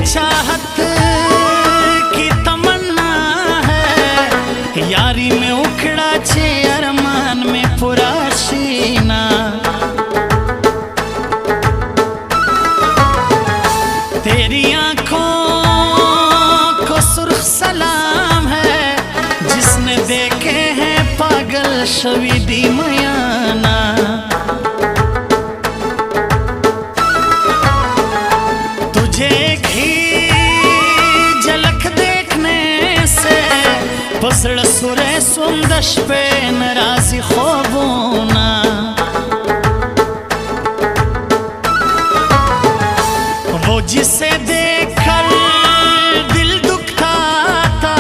चाहत की तमन्ना है, यारी में उखड़ा छे अरमान में पूरा सीना। तेरी आंखों को सुर्ख सलाम है, जिसने देखे हैं पागल शवीदी मयाना। तुझे बसड़ सुरे सुंदश पे नाराजी ख्वाबोना। वो जिसे देखकर दिल दुखता था,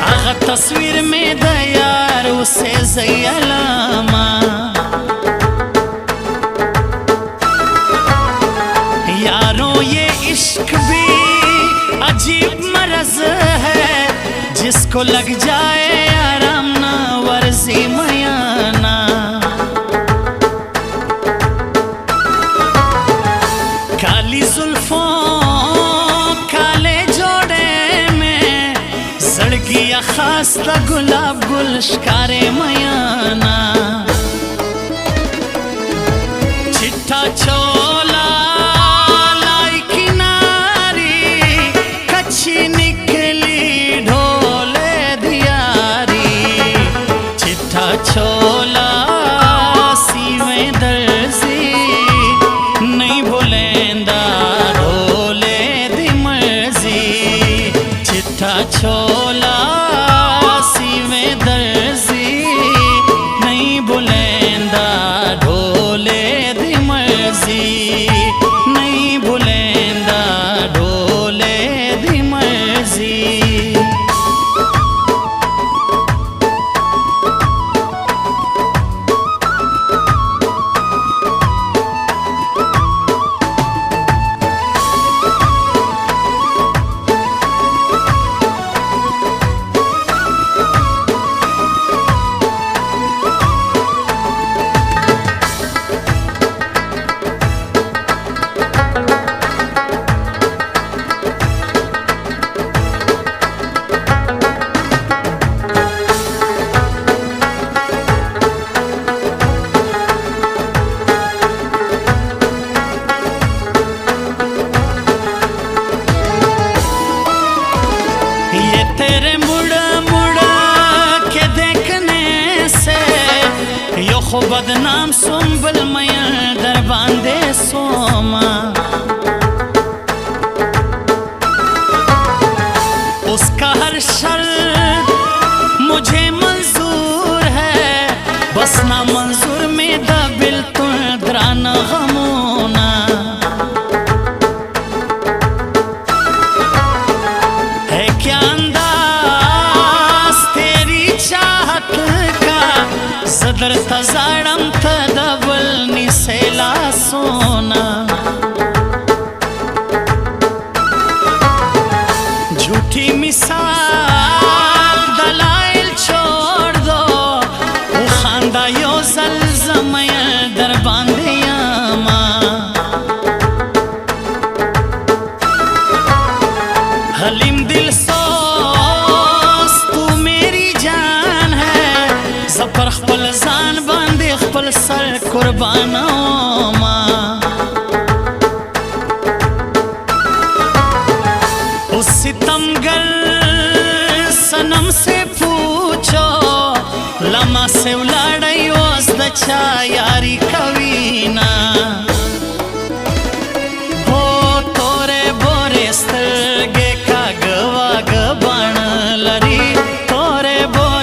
आगा तस्वीर में दयार उसे ज़यलामा। यारों ये इश्क भी अजीब मरज है, जिसको लग जाए आराम ना वर्जी मयाना। काली जुल्फों काले जोड़े में सड़ गया खास्ता गुलाब गुल शिकारे मयाना। चिट्ठा चोला लाई किनारी, कच्ची छोला सीवे दर्जी, नहीं भूलेंदा ढोले दी मर्जी। चिट्ठा छोला सीवे दर्जी, नहीं भूलेंदा ढोले दी मर्जी। नहीं भूलेंदा ढोले दी मर्जी। तेरे मुड़ा मुड़ा के देखने से यो खो बदनाम सुंबल मया दर बांधे सोमा। उसका हर शर्त मुझे मंजूर है, बस ना मंजूर में दबिल तू दराना गमोना। है क्या सदर तजाड़म तदबल निसेला सोना। झूठी मिसाल दलाइल छोड़ दो, वो खांदा यो ज़ल्ज़म दर बांधे यामा। हलीम दिल सोस तू मेरी जान है, ज़फ़र ख़पल ज़ान बांधे ख़पल सर कुर्बानों माँ। उस सितमगर सनम से पूछो, लमा से उलाड़ाई वज़दचा यारी कवीना। हो तोरे बोरे स्तरगे का गवा गबाण लरी, तोरे बोरे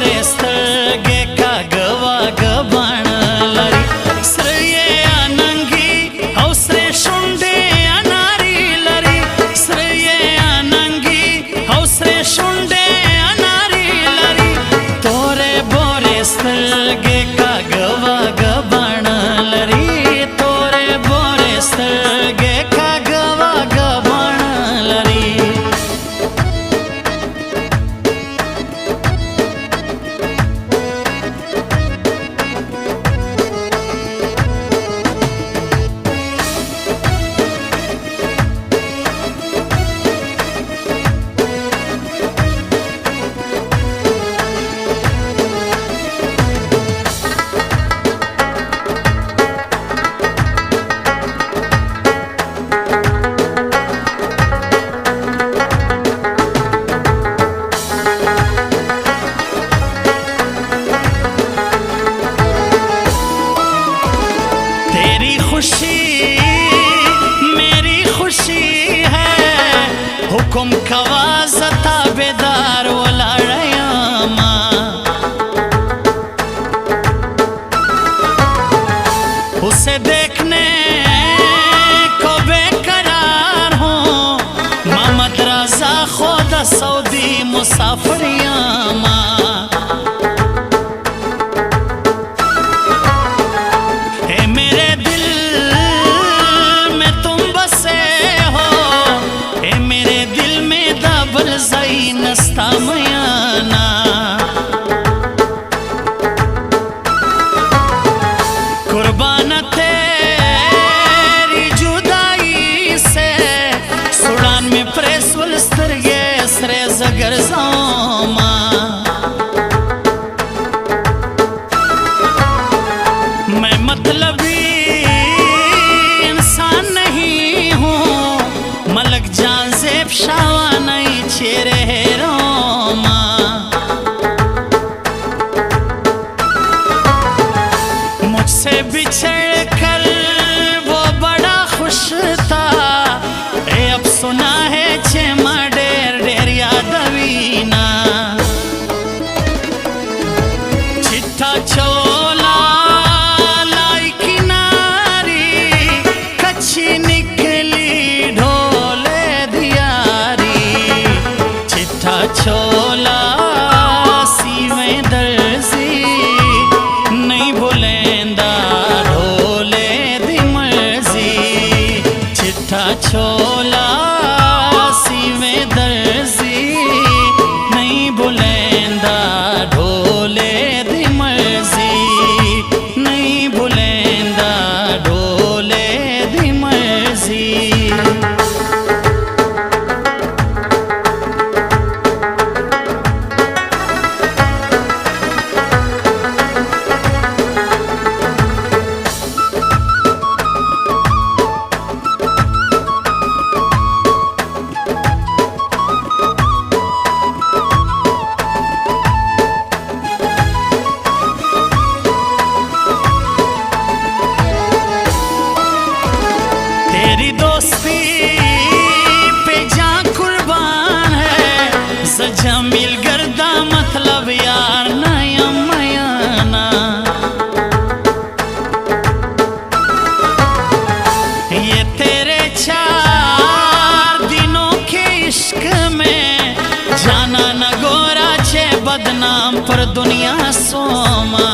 सोमा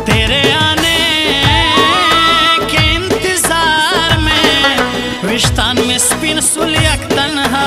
तेरे आने के इंतजार में विश्तान में स्पिन सुलियक तन्हा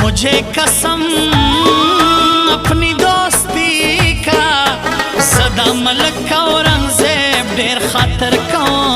मुझे कसम अपनी दोस्ती का सदा मलक औरंगजेब ढेर खातर कौन